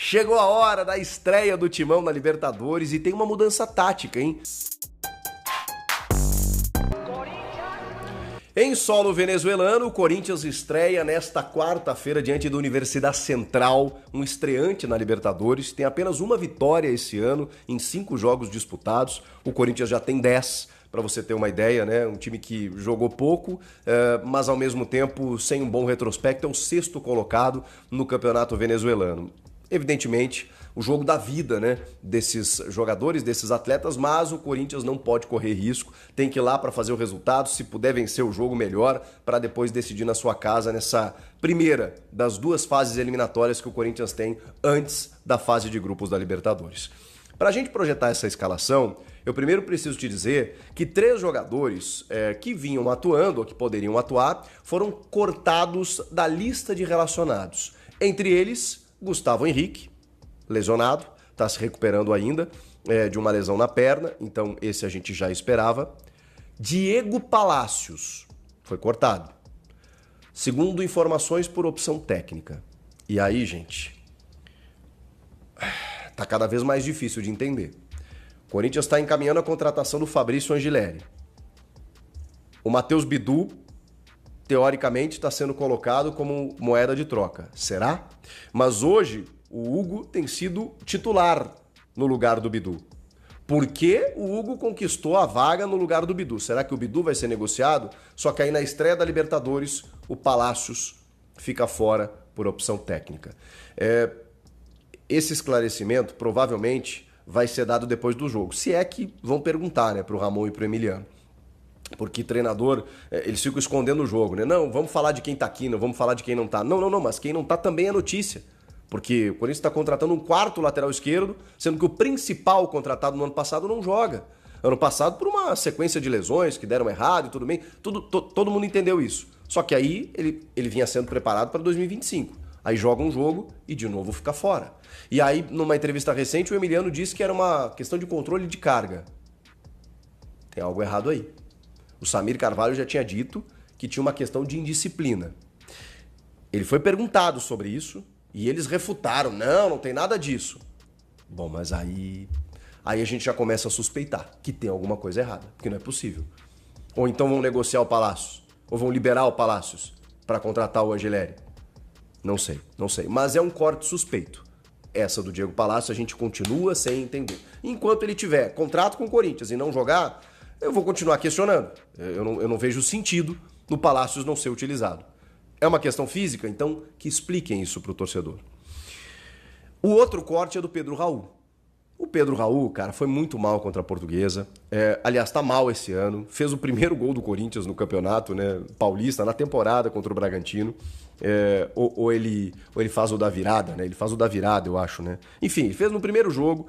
Chegou a hora da estreia do Timão na Libertadores e tem uma mudança tática, hein? Em solo venezuelano, o Corinthians estreia nesta quarta-feira diante da Universidade Central, um estreante na Libertadores. Tem apenas uma vitória esse ano em 5 jogos disputados. O Corinthians já tem 10, para você ter uma ideia, né? Um time que jogou pouco, mas ao mesmo tempo sem um bom retrospecto, é o 6º colocado no campeonato venezuelano. Evidentemente, o jogo da vida, né, desses jogadores, desses atletas, mas o Corinthians não pode correr risco, tem que ir lá para fazer o resultado, se puder vencer o jogo, melhor, para depois decidir na sua casa nessa primeira das 2 fases eliminatórias que o Corinthians tem antes da fase de grupos da Libertadores. Para a gente projetar essa escalação, eu primeiro preciso te dizer que 3 jogadores que vinham atuando, ou que poderiam atuar, foram cortados da lista de relacionados. Entre eles, Gustavo Henrique, lesionado, está se recuperando ainda de uma lesão na perna, então esse a gente já esperava. Diego Palacios foi cortado, segundo informações por opção técnica. E aí, gente, tá cada vez mais difícil de entender. O Corinthians está encaminhando a contratação do Fabrício Angileri. O Matheus Bidu, teoricamente, está sendo colocado como moeda de troca. Será? Mas hoje o Hugo tem sido titular no lugar do Bidu. Por que o Hugo conquistou a vaga no lugar do Bidu? Será que o Bidu vai ser negociado? Só que aí na estreia da Libertadores, o Palacios fica fora por opção técnica. Esse esclarecimento provavelmente vai ser dado depois do jogo. Se é que vão perguntar, né, para o Ramon e para o Emiliano. Porque treinador, eles ficam escondendo o jogo, né? Não, vamos falar de quem tá aqui, não vamos falar de quem não tá. Não, mas quem não tá também é notícia. Porque o Corinthians está contratando um 4º lateral esquerdo, sendo que o principal contratado no ano passado não joga. Ano passado, por uma sequência de lesões que deram errado e tudo bem, todo mundo entendeu isso. Só que aí ele vinha sendo preparado para 2025. Aí joga um jogo e de novo fica fora. E aí, numa entrevista recente, o Emiliano disse que era uma questão de controle de carga. Tem algo errado aí. O Samir Carvalho já tinha dito que tinha uma questão de indisciplina. Ele foi perguntado sobre isso e eles refutaram. Não tem nada disso. Bom, mas aí a gente já começa a suspeitar que tem alguma coisa errada, porque não é possível. Ou então vão negociar o Palacios, ou vão liberar o Palacios para contratar o Angileri. Não sei. Mas é um corte suspeito. Essa do Diego Palacios a gente continua sem entender. Enquanto ele tiver contrato com o Corinthians e não jogar, eu vou continuar questionando. Eu não vejo sentido no Palacios não ser utilizado. É uma questão física? Então que expliquem isso para o torcedor. O outro corte é do Pedro Raul. O Pedro Raul, cara, foi muito mal contra a Portuguesa. Aliás, tá mal esse ano. Fez o primeiro gol do Corinthians no campeonato, né, paulista, na temporada contra o Bragantino. Ou ele faz o da virada, né? Ele faz o da virada, eu acho, né? Enfim, fez no primeiro jogo.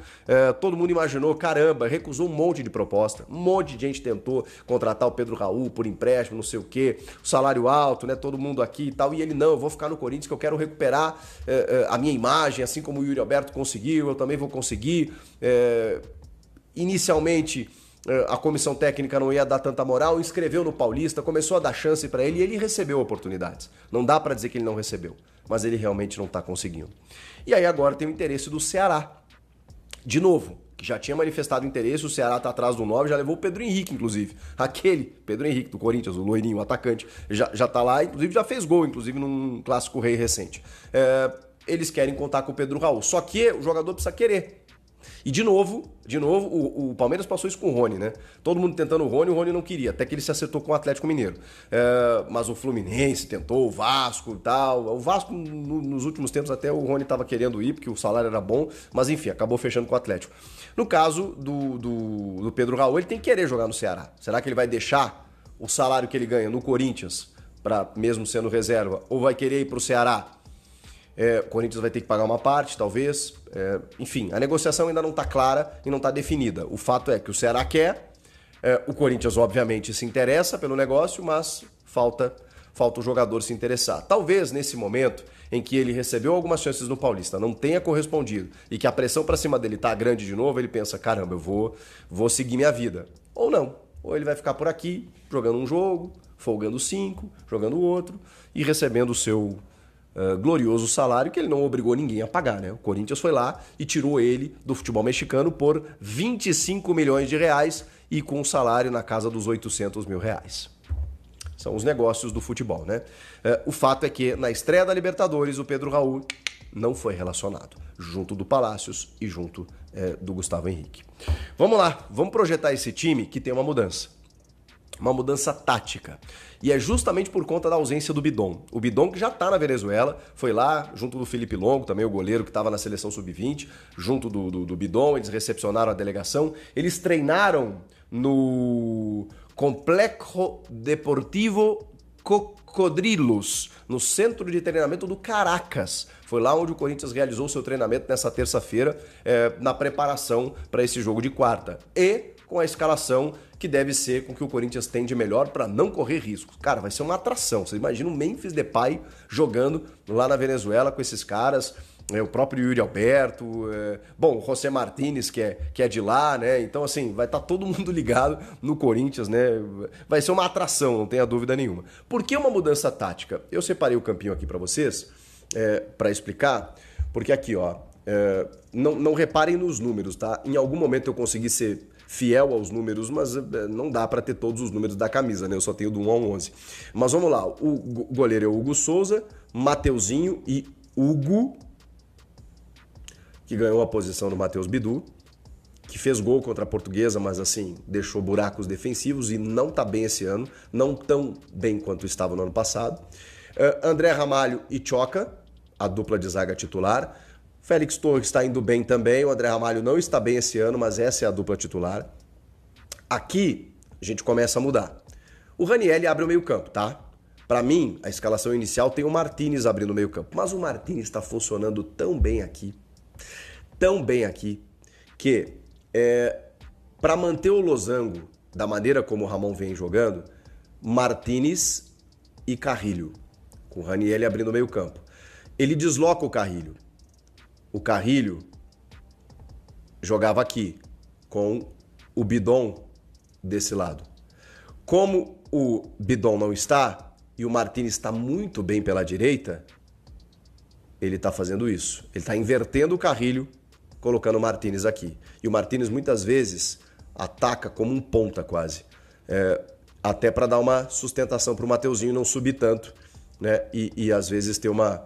Todo mundo imaginou, caramba, recusou um monte de proposta. Um monte de gente tentou contratar o Pedro Raul por empréstimo, não sei o quê. Salário alto, né? Todo mundo aqui e tal. E ele, não, eu vou ficar no Corinthians que eu quero recuperar a minha imagem, assim como o Yuri Alberto conseguiu, eu também vou conseguir. Inicialmente a comissão técnica não ia dar tanta moral, inscreveu no Paulista, começou a dar chance para ele e ele recebeu oportunidades. Não dá para dizer que ele não recebeu, mas ele realmente não está conseguindo. E aí agora tem o interesse do Ceará. De novo, que já tinha manifestado interesse, o Ceará está atrás do 9, já levou o Pedro Henrique, inclusive. Aquele, Pedro Henrique do Corinthians, o loirinho, o atacante, já tá lá, inclusive já fez gol, inclusive num Clássico Rei recente. Eles querem contar com o Pedro Raul, só que o jogador precisa querer. E de novo, o Palmeiras passou isso com o Rony, né? Todo mundo tentando o Rony não queria, até que ele se acertou com o Atlético Mineiro. Mas o Fluminense tentou, o Vasco e tal. O Vasco, nos últimos tempos, até o Rony estava querendo ir, porque o salário era bom, mas enfim, acabou fechando com o Atlético. No caso do Pedro Raul, ele tem que querer jogar no Ceará. Será que ele vai deixar o salário que ele ganha no Corinthians, mesmo sendo reserva, ou vai querer ir para o Ceará? O Corinthians vai ter que pagar uma parte, talvez. Enfim, a negociação ainda não está clara e não está definida. O fato é que o Ceará quer, o Corinthians obviamente se interessa pelo negócio, mas falta o jogador se interessar. Talvez nesse momento em que ele recebeu algumas chances no Paulista, não tenha correspondido e que a pressão para cima dele está grande de novo, ele pensa, caramba, eu vou seguir minha vida. Ou não. Ou ele vai ficar por aqui, jogando um jogo, folgando 5, jogando o outro e recebendo o seu glorioso salário que ele não obrigou ninguém a pagar, né? O Corinthians foi lá e tirou ele do futebol mexicano por 25 milhões de reais e com um salário na casa dos 800 mil reais. São os negócios do futebol, né? O fato é que na estreia da Libertadores o Pedro Raul não foi relacionado, junto do Palácios e junto do Gustavo Henrique. Vamos lá, vamos projetar esse time que tem uma mudança tática. E é justamente por conta da ausência do Bidon. O Bidon, que já está na Venezuela, foi lá junto do Felipe Longo, também o goleiro que estava na seleção sub-20, junto do Bidon, eles recepcionaram a delegação. Eles treinaram no Complexo Deportivo Cocodrilos, no centro de treinamento do Caracas. Foi lá onde o Corinthians realizou seu treinamento nessa terça-feira, na preparação para esse jogo de quarta. E com a escalação que deve ser com que o Corinthians tem de melhor para não correr riscos. Cara, vai ser uma atração. Você imagina o Memphis Depay jogando lá na Venezuela com esses caras, o próprio Yuri Alberto, bom, o José Martínez, que é de lá, né? Então, assim, vai estar todo mundo ligado no Corinthians, né? Vai ser uma atração, não tenha dúvida nenhuma. Por que uma mudança tática? Eu separei o campinho aqui para vocês, para explicar, porque aqui, ó, não reparem nos números, tá? Em algum momento eu consegui ser fiel aos números, mas não dá para ter todos os números da camisa, né? Eu só tenho do 1 ao 11. Mas vamos lá, o goleiro é o Hugo Souza, Mateuzinho e Hugo, que ganhou a posição do Matheus Bidu, que fez gol contra a Portuguesa, mas assim, deixou buracos defensivos e não tá bem esse ano, não tão bem quanto estava no ano passado. André Ramalho e Choca, a dupla de zaga titular. Félix Torres está indo bem também, o André Ramalho não está bem esse ano, mas essa é a dupla titular. Aqui, a gente começa a mudar. O Ranieri abre o meio-campo, tá? Para mim, a escalação inicial tem o Martínez abrindo o meio-campo, mas o Martínez está funcionando tão bem aqui, que para manter o losango da maneira como o Ramon vem jogando, Martínez e Carrilho, com o Ranieri abrindo o meio-campo. Ele desloca o Carrilho. O Carrilho jogava aqui, com o Bidon desse lado. Como o Bidon não está, e o Martínez está muito bem pela direita, ele está fazendo isso. Ele está invertendo o Carrilho, colocando o Martínez aqui. E o Martínez muitas vezes ataca como um ponta quase. Até para dar uma sustentação para o Mateuzinho não subir tanto, né? E às vezes ter uma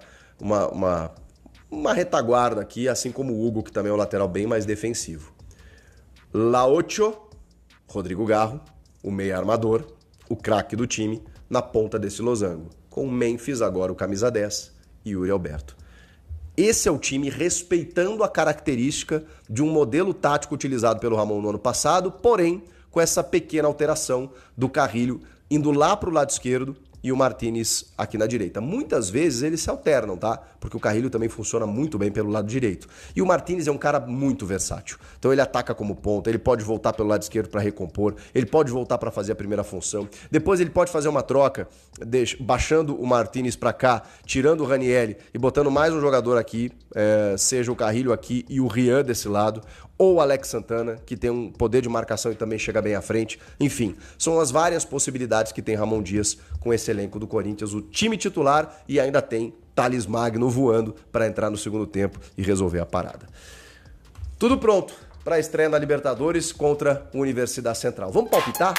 retaguarda aqui, assim como o Hugo, que também é um lateral bem mais defensivo. Laocho, Rodrigo Garro, o meia armador, o craque do time, na ponta desse losango. Com o Memphis agora o camisa 10 e Yuri Alberto. Esse é o time respeitando a característica de um modelo tático utilizado pelo Ramon no ano passado, porém com essa pequena alteração do Carrilho indo lá para o lado esquerdo e o Martínez aqui na direita. Muitas vezes eles se alternam, tá? Porque o Carrilho também funciona muito bem pelo lado direito. E o Martínez é um cara muito versátil. Então ele ataca como ponta, ele pode voltar pelo lado esquerdo para recompor, ele pode voltar para fazer a primeira função. Depois ele pode fazer uma troca, baixando o Martínez para cá, tirando o Ranieri e botando mais um jogador aqui, seja o Carrilho aqui e o Rian desse lado, ou o Alex Santana, que tem um poder de marcação e também chega bem à frente. Enfim, são as várias possibilidades que tem Ramon Dias com esse elenco do Corinthians, o time titular, e ainda tem Thales Magno voando para entrar no segundo tempo e resolver a parada. Tudo pronto para a estreia na Libertadores contra a Universidade Central. Vamos palpitar?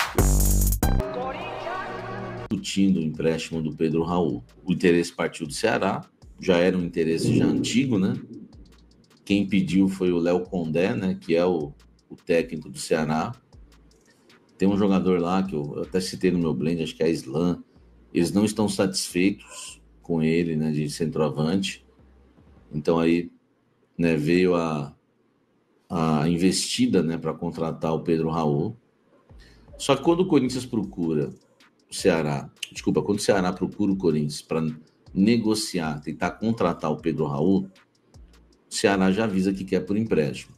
Discutindo o empréstimo do Pedro Raul. O interesse partiu do Ceará, já era um interesse já antigo, né? Quem pediu foi o Léo Condé, né, que é o técnico do Ceará. Tem um jogador lá que eu até citei no meu blend, acho que é a Islam. Eles não estão satisfeitos com ele, né, de centroavante. Então aí, né, veio a investida, né, para contratar o Pedro Raul. Só que quando o Corinthians procura o Ceará, quando o Ceará procura o Corinthians para negociar, tentar contratar o Pedro Raul, o Ceará já avisa que quer por empréstimo.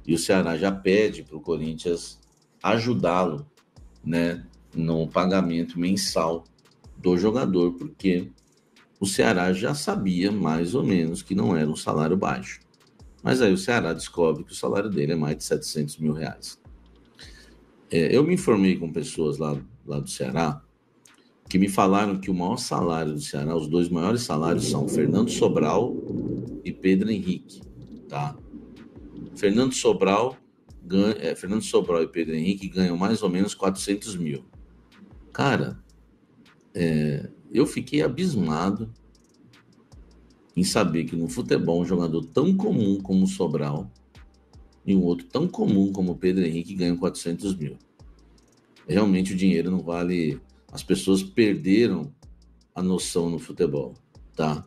E o Ceará já pede para o Corinthians ajudá-lo, né, no pagamento mensal do jogador, porque o Ceará já sabia mais ou menos que não era um salário baixo. Mas aí o Ceará descobre que o salário dele é mais de 700 mil reais. Eu me informei com pessoas lá do Ceará que me falaram que o maior salário do Ceará, os dois maiores salários são Fernando Sobral e Pedro Henrique, tá? Fernando Sobral e Pedro Henrique ganham mais ou menos 400 mil. Cara, eu fiquei abismado em saber que no futebol um jogador tão comum como o Sobral e um outro tão comum como o Pedro Henrique ganham 400 mil. Realmente o dinheiro não vale... As pessoas perderam a noção no futebol, tá?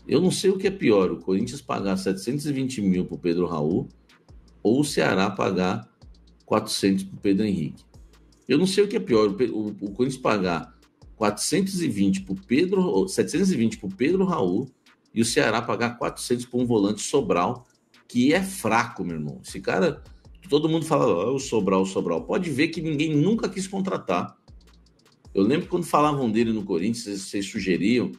Eu não sei o que é pior, o Corinthians pagar 720 mil pro Pedro Raul ou o Ceará pagar 400 pro Pedro Henrique. Eu não sei o que é pior, o Corinthians pagar 420 pro Pedro, 720 pro Pedro Raul e o Ceará pagar 400 para um volante Sobral, que é fraco, meu irmão. Esse cara, todo mundo fala, o Sobral. Pode ver que ninguém nunca quis contratar. Eu lembro quando falavam dele no Corinthians, vocês sugeriam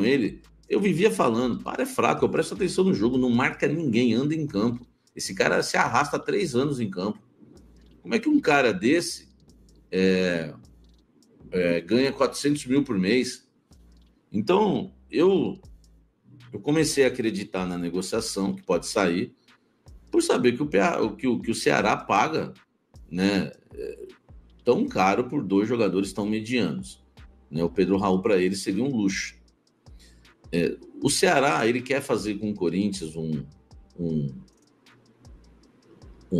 ele, eu vivia falando, é fraco, eu presto atenção no jogo, não marca ninguém, anda em campo. Esse cara se arrasta há 3 anos em campo. Como é que um cara desse ganha 400 mil por mês? Então, eu comecei a acreditar na negociação, que pode sair, por saber que o Ceará paga, né, tão caro por 2 jogadores tão medianos. Né? O Pedro Raul, para ele, seria um luxo. O Ceará, ele quer fazer com o Corinthians um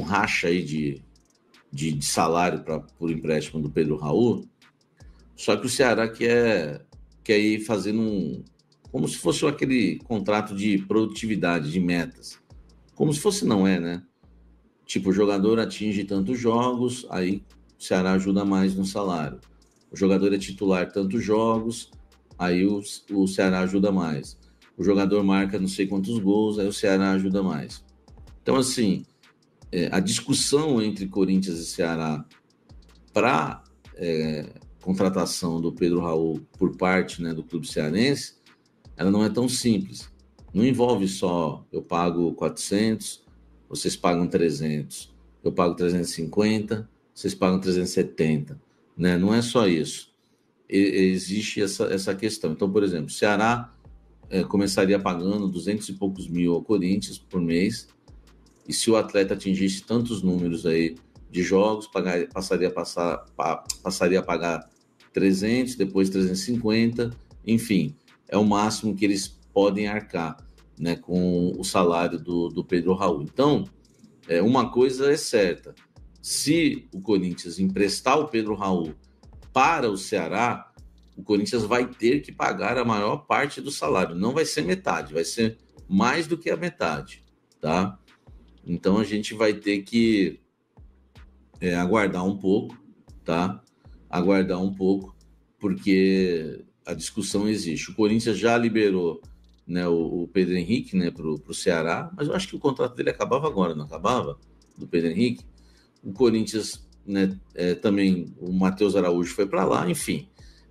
racha aí de salário por empréstimo do Pedro Raul, só que o Ceará quer ir fazendo como se fosse aquele contrato de produtividade, de metas. Como se fosse, não é, né? Tipo, o jogador atinge tantos jogos, aí o Ceará ajuda mais no salário. O jogador é titular tantos jogos, aí o Ceará ajuda mais. O jogador marca não sei quantos gols, aí o Ceará ajuda mais. Então, assim, a discussão entre Corinthians e Ceará para contratação do Pedro Raul por parte, né, do clube cearense, ela não é tão simples. Não envolve só eu pago 400, vocês pagam 300, eu pago 350, vocês pagam 370, né? Não é só isso. Existe essa questão. Então, por exemplo, o Ceará começaria pagando 200 e poucos mil ao Corinthians por mês, e se o atleta atingisse tantos números aí de jogos, passaria a pagar 300, depois 350, enfim, é o máximo que eles podem arcar, né, com o salário do Pedro Raul. Então, uma coisa é certa, se o Corinthians emprestar o Pedro Raul para o Ceará, o Corinthians vai ter que pagar a maior parte do salário, não vai ser metade, vai ser mais do que a metade, tá? Então a gente vai ter que aguardar um pouco, tá? Aguardar um pouco, porque a discussão existe. O Corinthians já liberou, né, o Pedro Henrique, né, para o Ceará, mas eu acho que o contrato dele acabava agora, não acabava? Do Pedro Henrique. O Corinthians, né, também, o Matheus Araújo foi para lá, enfim.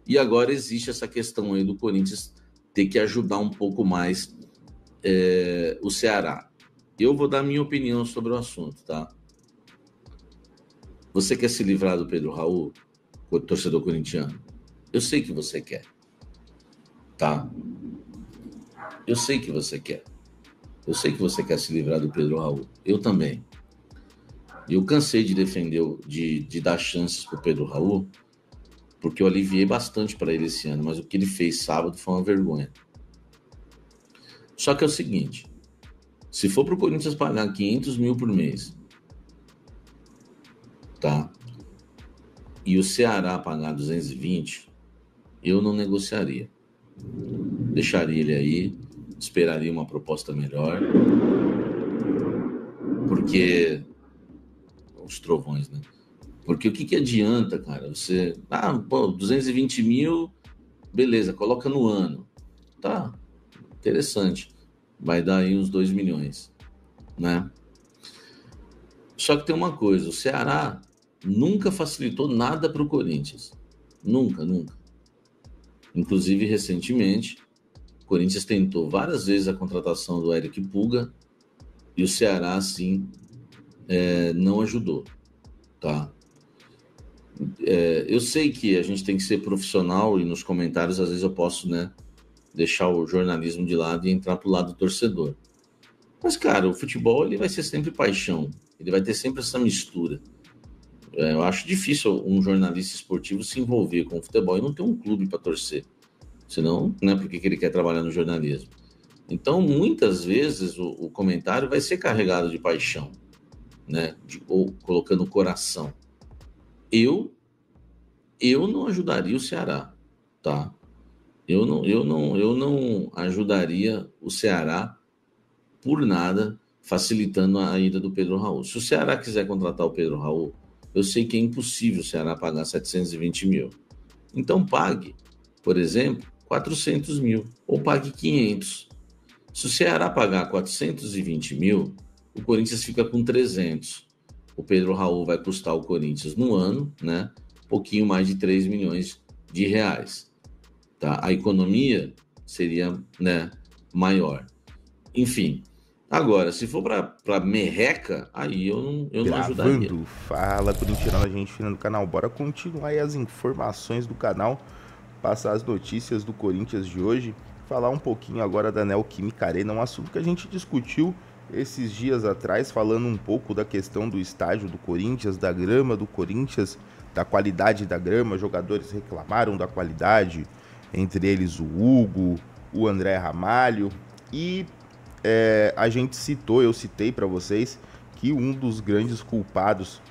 E agora existe essa questão aí do Corinthians ter que ajudar um pouco mais o Ceará. Eu vou dar minha opinião sobre o assunto, tá? Você quer se livrar do Pedro Raul, o torcedor corintiano? Eu sei que você quer, tá? Eu sei que você quer. Eu sei que você quer se livrar do Pedro Raul. Eu também. Eu cansei de defender, de dar chances pro Pedro Raul, porque eu aliviei bastante para ele esse ano, mas o que ele fez sábado foi uma vergonha. Só que é o seguinte, se for pro Corinthians pagar 500 mil por mês, tá? E o Ceará pagar 220, eu não negociaria. Deixaria ele aí, esperaria uma proposta melhor, porque... os trovões, né? Porque o que adianta, cara? Você... 220 mil, beleza, coloca no ano. Tá, interessante. Vai dar aí uns 2 milhões, né? Só que tem uma coisa, o Ceará nunca facilitou nada para o Corinthians. Nunca. Inclusive, recentemente, o Corinthians tentou várias vezes a contratação do Eric Puga e o Ceará, assim, não ajudou, tá? Eu sei que a gente tem que ser profissional e nos comentários às vezes eu posso, né, deixar o jornalismo de lado e entrar pro lado do torcedor. Mas, cara, o futebol ele vai ser sempre paixão, ele vai ter sempre essa mistura. Eu acho difícil um jornalista esportivo se envolver com o futebol e não ter um clube para torcer. Senão, não é porque que ele quer trabalhar no jornalismo. Então, muitas vezes, o comentário vai ser carregado de paixão, né? Ou colocando coração. Eu não ajudaria o Ceará, tá? Eu não ajudaria o Ceará por nada, facilitando a ida do Pedro Raul. Se o Ceará quiser contratar o Pedro Raul, eu sei que é impossível o Ceará pagar 720 mil. Então pague, por exemplo, 400 mil ou pague 500. Se o Ceará pagar 420 mil, o Corinthians fica com 300. O Pedro Raul vai custar o Corinthians no ano, né? Um pouquinho mais de 3 milhões de reais. Tá? A economia seria, né, maior. Enfim, agora, se for para merreca, aí eu não ajudaria. Gravando, fala corintiano, a gente no canal. Bora continuar aí as informações do canal, passar as notícias do Corinthians de hoje, falar um pouquinho agora da Neoquímica Arena, um assunto que a gente discutiu esses dias atrás, falando um pouco da questão do estádio do Corinthians, da grama do Corinthians, da qualidade da grama. Jogadores reclamaram da qualidade, entre eles o Hugo, o André Ramalho, e a gente citou, eu citei para vocês, que um dos grandes culpados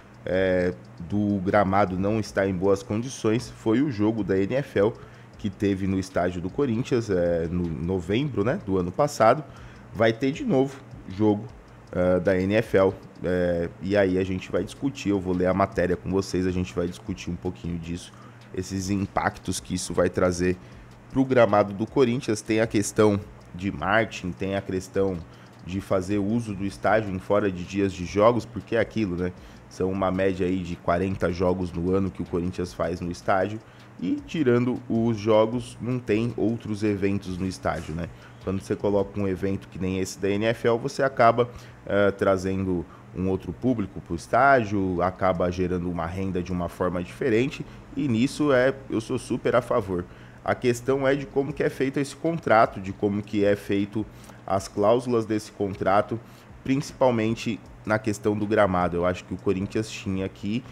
do gramado não estar em boas condições foi o jogo da NFL que teve no estádio do Corinthians no novembro, né, do ano passado. Vai ter de novo jogo da NFL, e aí a gente vai discutir, eu vou ler a matéria com vocês, a gente vai discutir um pouquinho disso, esses impactos que isso vai trazer para o gramado do Corinthians. Tem a questão de marketing, tem a questão de fazer uso do estádio em fora de dias de jogos, porque é aquilo, né? São uma média aí de 40 jogos no ano que o Corinthians faz no estádio, e tirando os jogos, não tem outros eventos no estádio, né? Quando você coloca um evento que nem esse da NFL, você acaba trazendo um outro público para o estádio, acaba gerando uma renda de uma forma diferente, e nisso eu sou super a favor. A questão é de como que é feito esse contrato, de como que é feito as cláusulas desse contrato, principalmente na questão do gramado. Eu acho que o Corinthians tinha aqui,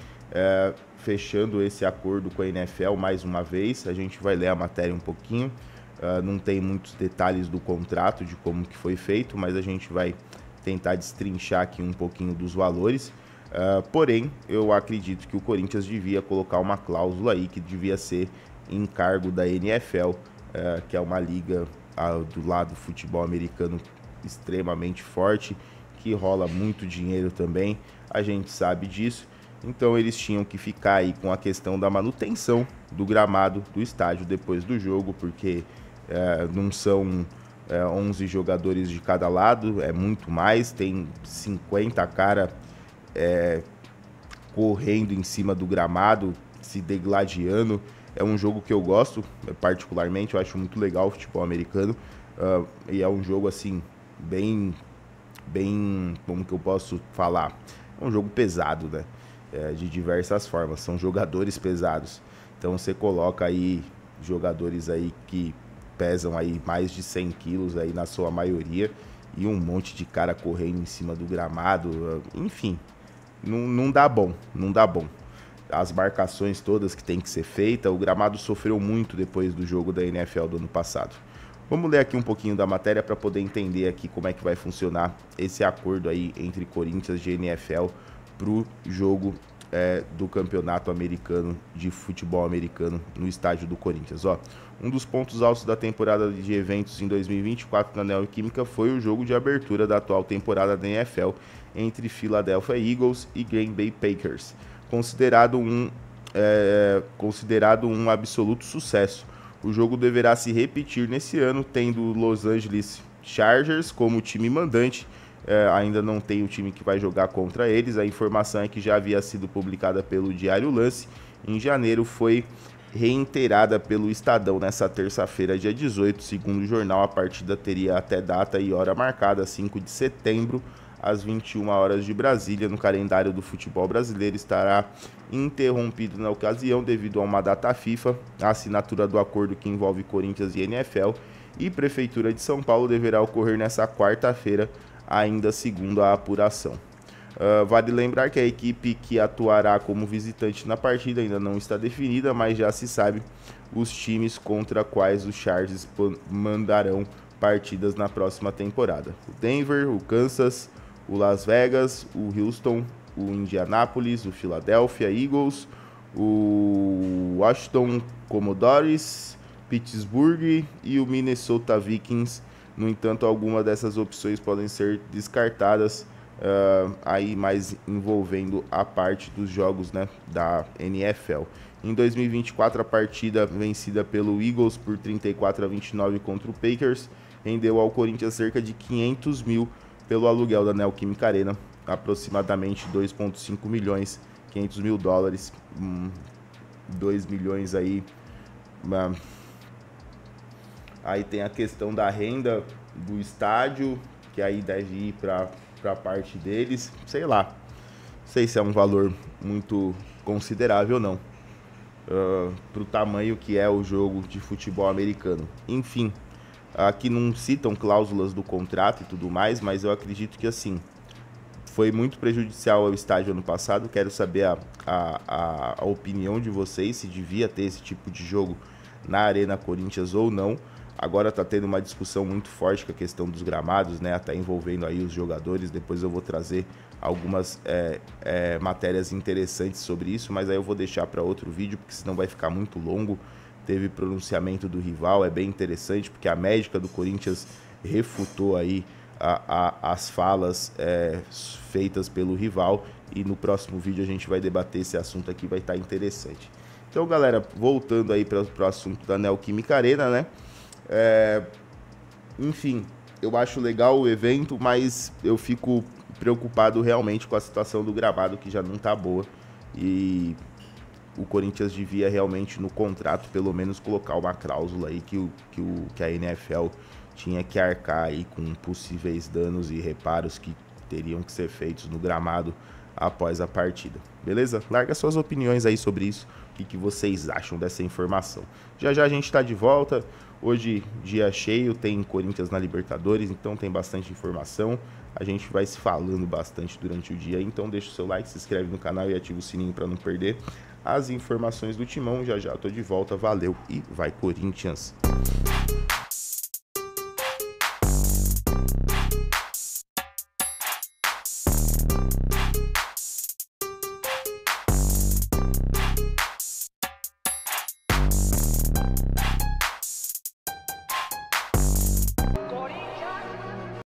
fechando esse acordo com a NFL mais uma vez, a gente vai ler a matéria um pouquinho, não tem muitos detalhes do contrato, de como que foi feito, mas a gente vai tentar destrinchar aqui um pouquinho dos valores. Porém, eu acredito que o Corinthians devia colocar uma cláusula aí que devia ser encargo da NFL, que é uma liga do lado do futebol americano extremamente forte, que rola muito dinheiro também, a gente sabe disso. Então eles tinham que ficar aí com a questão da manutenção do gramado do estádio depois do jogo, porque não são 11 jogadores de cada lado, é muito mais, tem 50 cara correndo em cima do gramado, se degladiando. É um jogo que eu gosto, particularmente, eu acho muito legal o futebol americano, e é um jogo assim, bem, como que eu posso falar? É um jogo pesado, né? De diversas formas, são jogadores pesados. Então você coloca aí jogadores aí que pesam aí mais de 100 quilos aí na sua maioria, e um monte de cara correndo em cima do gramado, enfim, não dá bom, não dá bom. As marcações todas que tem que ser feita, o gramado sofreu muito depois do jogo da NFL do ano passado. Vamos ler aqui um pouquinho da matéria para poder entender aqui como é que vai funcionar esse acordo aí entre Corinthians e NFL para o jogo do campeonato americano de futebol americano no estádio do Corinthians. Um dos pontos altos da temporada de eventos em 2024 na Neoquímica foi o jogo de abertura da atual temporada da NFL entre Philadelphia Eagles e Green Bay Packers, considerado um absoluto sucesso. O jogo deverá se repetir nesse ano, tendo Los Angeles Chargers como time mandante. Ainda não tem o time que vai jogar contra eles. A informação é que já havia sido publicada pelo Diário Lance. Em janeiro foi reiterada pelo Estadão nessa terça-feira, dia 18. Segundo o jornal, a partida teria até data e hora marcada, 5 de setembro, às 21 horas de Brasília. No calendário do futebol brasileiro estará interrompido na ocasião devido a uma data FIFA. A assinatura do acordo que envolve Corinthians e NFL e Prefeitura de São Paulo deverá ocorrer nessa quarta-feira, ainda segundo a apuração. Vale lembrar que a equipe que atuará como visitante na partida ainda não está definida, mas já se sabe os times contra quais os Chargers mandarão partidas na próxima temporada. O Denver, o Kansas, o Las Vegas, o Houston, o Indianapolis, o Philadelphia Eagles, o Washington Commodores, Pittsburgh e o Minnesota Vikings. No entanto, algumas dessas opções podem ser descartadas, aí mais envolvendo a parte dos jogos, né, da NFL. Em 2024, a partida vencida pelo Eagles por 34-29 contra o Packers rendeu ao Corinthians cerca de 500 mil pelo aluguel da Neoquímica Arena, aproximadamente 2,5 milhões, 500 mil dólares, 2 milhões aí. Aí tem a questão da renda do estádio, que aí deve ir para a parte deles, sei lá. Não sei se é um valor muito considerável ou não, para o tamanho que é o jogo de futebol americano. Enfim, aqui não citam cláusulas do contrato e tudo mais, mas eu acredito que assim, foi muito prejudicial ao estádio ano passado. Quero saber a opinião de vocês, se devia ter esse tipo de jogo na Arena Corinthians ou não. Agora tá tendo uma discussão muito forte com a questão dos gramados, né? Tá envolvendo aí os jogadores. Depois eu vou trazer algumas matérias interessantes sobre isso, mas aí eu vou deixar para outro vídeo, porque senão vai ficar muito longo. Teve pronunciamento do rival, é bem interessante, porque a médica do Corinthians refutou aí as falas feitas pelo rival, e no próximo vídeo a gente vai debater esse assunto aqui, vai estar interessante. Então, galera, voltando aí para o assunto da Neoquímica Arena, né? Enfim, eu acho legal o evento, mas eu fico preocupado realmente com a situação do gramado, que já não tá boa, e o Corinthians devia realmente no contrato pelo menos colocar uma cláusula aí que a NFL tinha que arcar aí com possíveis danos e reparos que teriam que ser feitos no gramado após a partida. Beleza? Larga suas opiniões aí sobre isso, o que vocês acham dessa informação. Já já a gente tá de volta. Hoje, dia cheio, tem Corinthians na Libertadores, então tem bastante informação. A gente vai se falando bastante durante o dia, então deixa o seu like, se inscreve no canal e ativa o sininho para não perder as informações do Timão. Já já tô de volta, valeu e vai Corinthians!